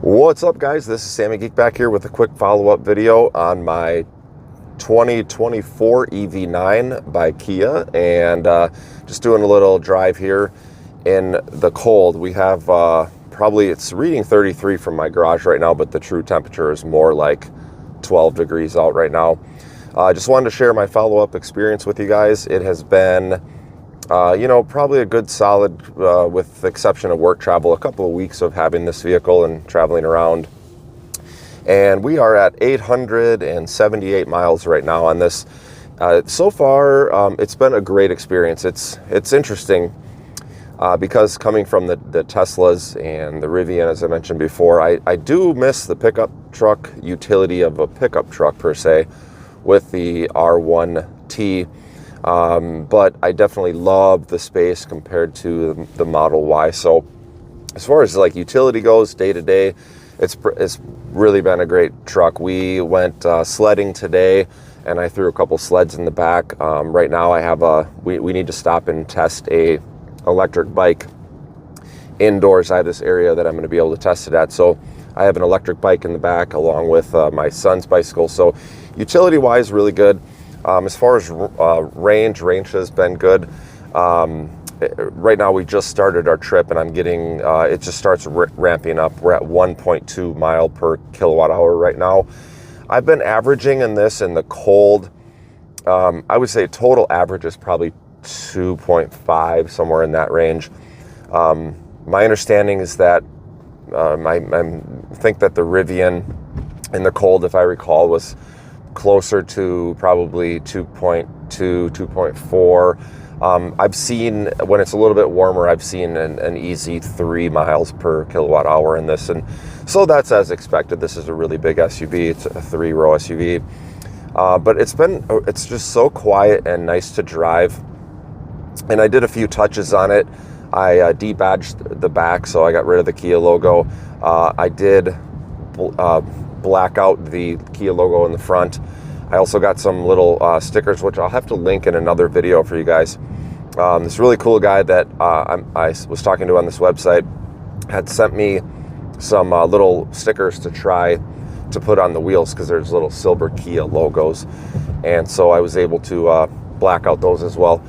What's up, guys? This is Sammy Geek back here with a quick follow-up video on my 2024 EV9 by Kia, and just doing a little drive here in the cold. We have probably, it's reading 33 from my garage right now, but the true temperature is more like 12 degrees out right now. I just wanted to share my follow-up experience with you guys. It has been probably a good solid, with the exception of work travel, a couple of weeks of having this vehicle and traveling around. And we are at 878 miles right now on this. So far, it's been a great experience. It's interesting because coming from the Teslas and the Rivian, as I mentioned before, I do miss the pickup truck utility of a pickup truck per se with the R1T. But I definitely love the space compared to the Model Y. So as far as like utility goes, day to day, it's really been a great truck. We went sledding today, and I threw a couple sleds in the back. Right now I have we need to stop and test a electric bike indoors. I have this area that I'm going to be able to test it at. So I have an electric bike in the back along with my son's bicycle. So utility wise, really good. As far as range has been good. Right now we just started our trip, and I'm getting, it just starts ramping up. We're at 1.2 mile per kilowatt hour right now. I've been averaging in this in the cold. I would say total average is probably 2.5, somewhere in that range. My understanding is that I think that the Rivian in the cold, if I recall, was closer to probably 2.2, 2.4. I've seen, when it's a little bit warmer, I've seen an easy 3 miles per kilowatt hour in this. And so that's as expected. This is a really big SUV. It's a 3-row SUV. But it's just so quiet and nice to drive. And I did a few touches on it. I debadged the back, so I got rid of the Kia logo. I did black out the Kia logo in the front. I also got some little stickers, which I'll have to link in another video for you guys. This really cool guy that I was talking to on this website had sent me some little stickers to try to put on the wheels, because there's little silver Kia logos, and so I was able to black out those as well.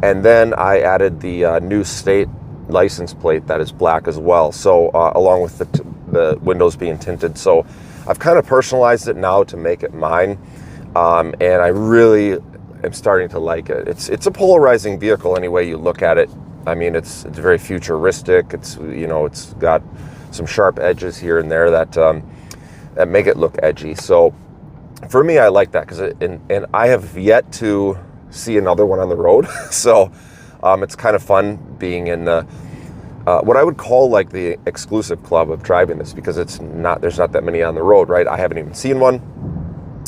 And then I added the new state license plate that is black as well, so along with the windows being tinted. So I've kind of personalized it now to make it mine, and I really am starting to like it. It's a polarizing vehicle any way you look at it. I mean, it's very futuristic. It's it's got some sharp edges here and there that make it look edgy. So for me, I like that, because and I have yet to see another one on the road. So it's kind of fun being in the what I would call like the exclusive club of driving this, because there's not that many on the road, right? I haven't even seen one.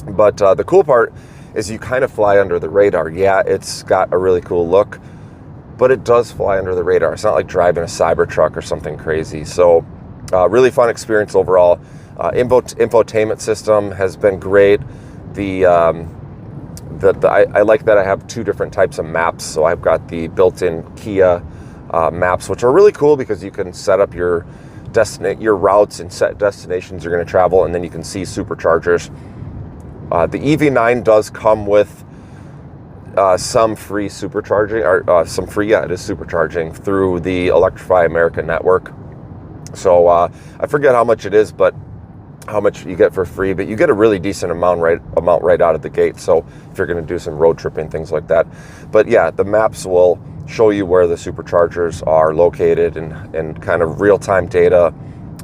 But the cool part is you kind of fly under the radar. Yeah, it's got a really cool look, but it does fly under the radar. It's not like driving a Cybertruck or something crazy. So really fun experience overall. Infotainment system has been great. I like that I have 2 different types of maps. So I've got the built-in Kia maps, which are really cool, because you can set up your routes and set destinations you're going to travel, and then you can see superchargers. The EV9 does come with some free supercharging, or it is supercharging through the Electrify America network. So I forget how much it is, but how much you get for free, but you get a really decent amount right out of the gate. So if you're going to do some road tripping, things like that. But yeah, the maps will show you where the superchargers are located, and kind of real-time data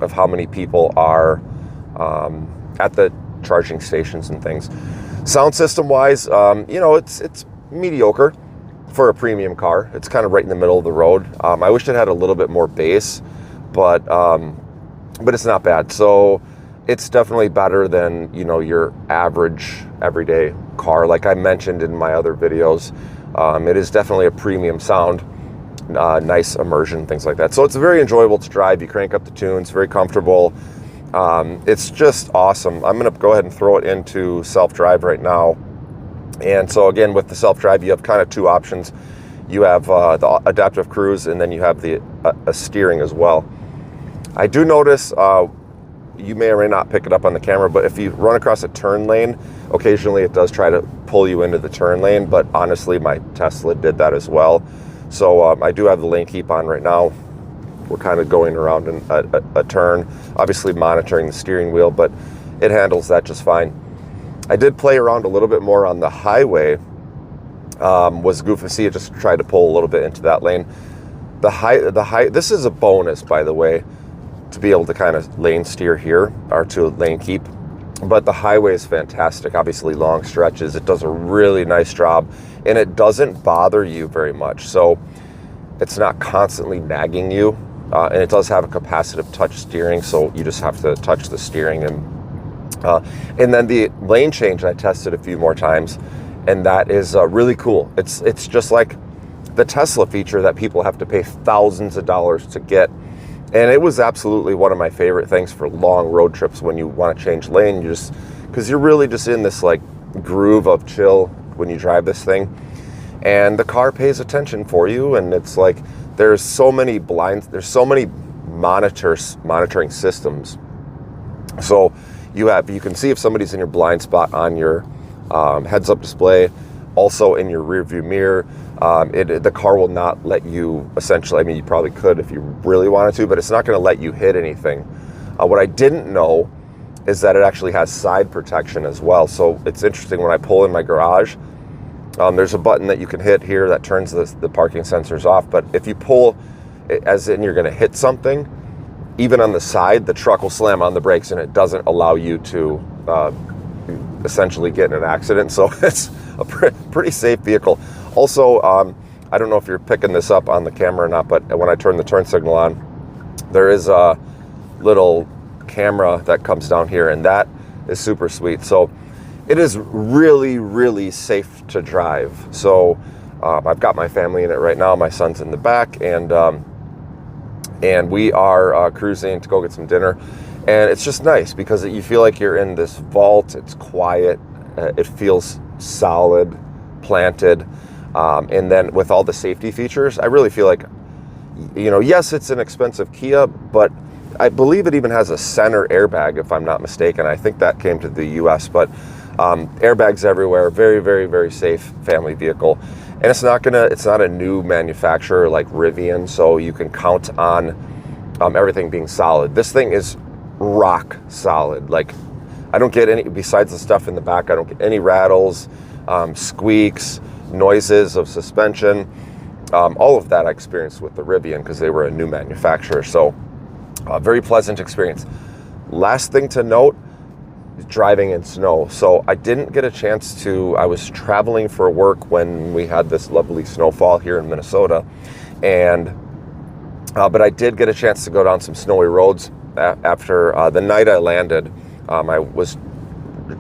of how many people are at the charging stations and things. Sound system wise, it's mediocre for a premium car. It's kind of right in the middle of the road. I wish it had a little bit more bass, but it's not bad. So it's definitely better than your average everyday car. Like I mentioned in my other videos, it is definitely a premium sound, nice immersion, things like that. So it's very enjoyable to drive. You crank up the tunes, very comfortable. It's just awesome. I'm going to go ahead and throw it into self-drive right now. And so again, with the self-drive, you have kind of 2 options. You have the adaptive cruise, and then you have the steering as well. I do notice you may or may not pick it up on the camera, but if you run across a turn lane, occasionally it does try to pull you into the turn lane, but honestly, my Tesla did that as well. So I do have the lane keep on right now. We're kind of going around in a turn, obviously monitoring the steering wheel, but it handles that just fine. I did play around a little bit more on the highway. Was goofy. See, it just tried to pull a little bit into that lane. This is a bonus, by the way, to be able to kind of lane steer here, or to lane keep. But the highway is fantastic. Obviously, long stretches. It does a really nice job, and it doesn't bother you very much. So it's not constantly nagging you, and it does have a capacitive touch steering. So you just have to touch the steering, and then the lane change I tested a few more times, and that is really cool. It's just like the Tesla feature that people have to pay thousands of dollars to get. And it was absolutely one of my favorite things for long road trips when you want to change lane. Because you're really just in this like groove of chill when you drive this thing. And the car pays attention for you. And it's like, there's so many monitoring systems. So you can see if somebody's in your blind spot on your heads-up display, also in your rear view mirror. The car will not let you, essentially, I mean, you probably could if you really wanted to, but it's not going to let you hit anything. What I didn't know is that it actually has side protection as well. So it's interesting, when I pull in my garage, there's a button that you can hit here that turns the parking sensors off. But if you pull, as in you're going to hit something, even on the side, the truck will slam on the brakes, and it doesn't allow you to essentially get in an accident. So it's a pretty safe vehicle. Also, I don't know if you're picking this up on the camera or not, but when I turn the turn signal on, there is a little camera that comes down here, and that is super sweet. So it is really, really safe to drive. So I've got my family in it right now. My son's in the back, and we are cruising to go get some dinner. And it's just nice because you feel like you're in this vault. It's quiet. It feels solid, planted. And then with all the safety features, I really feel like, yes, it's an expensive Kia, but I believe it even has a center airbag, if I'm not mistaken. I think that came to the US, but airbags everywhere. Very, very, very safe family vehicle. And it's not a new manufacturer like Rivian, so you can count on everything being solid. This thing is rock solid. Like, I don't get any, besides the stuff in the back, I don't get any rattles, squeaks, noises of suspension. All of that I experienced with the Rivian because they were a new manufacturer. So very pleasant experience. Last thing to note, driving in snow. So I didn't get a chance to, I was traveling for work when we had this lovely snowfall here in Minnesota. And but I did get a chance to go down some snowy roads after the night I landed. I was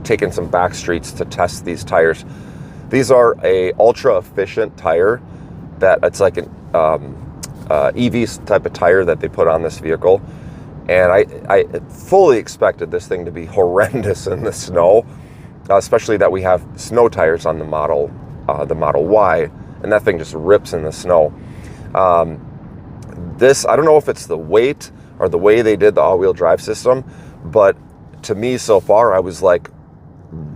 taking some back streets to test these tires. These are a ultra efficient tire that it's like an EV type of tire that they put on this vehicle. And I fully expected this thing to be horrendous in the snow, especially that we have snow tires on the Model Y, and that thing just rips in the snow. This, I don't know if it's the weight or the way they did the all-wheel drive system, but to me so far, I was like,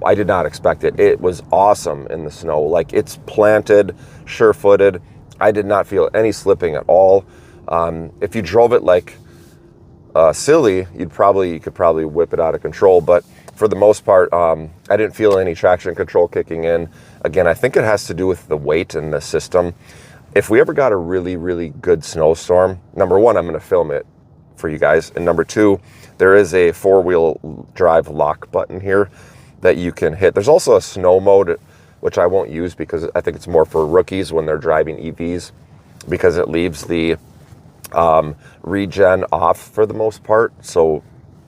I did not expect it. It was awesome in the snow. Like, it's planted, sure-footed. I did not feel any slipping at all. If you drove it like silly, you could probably whip it out of control. But for the most part, I didn't feel any traction control kicking in. Again, I think it has to do with the weight in the system. If we ever got a really, really good snowstorm, number one, I'm going to film it for you guys. And number two, there is a four-wheel drive lock button here that you can hit. There's also a snow mode, which I won't use because I think it's more for rookies when they're driving EVs, because it leaves the regen off for the most part. So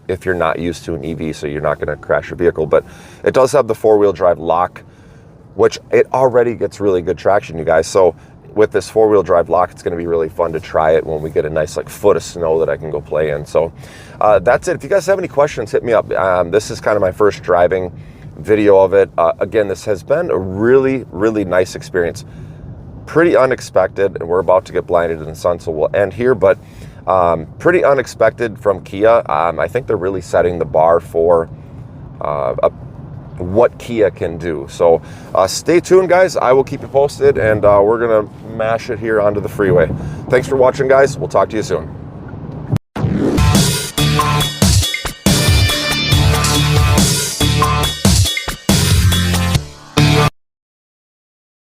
if you're not used to an EV, so you're not going to crash your vehicle. But it does have the four-wheel drive lock, which it already gets really good traction, you guys. So with this four-wheel drive lock, it's going to be really fun to try it when we get a nice like foot of snow that I can go play in. So that's it. If you guys have any questions, hit me up. This is kind of my first driving video of it. Again, this has been a really, really nice experience. Pretty unexpected, and we're about to get blinded in the sun, so we'll end here. But Pretty unexpected from Kia. I think they're really setting the bar for what Kia can do. So stay tuned, guys. I will keep you posted, and we're going to mash it here onto the freeway. Thanks for watching, guys. We'll talk to you soon.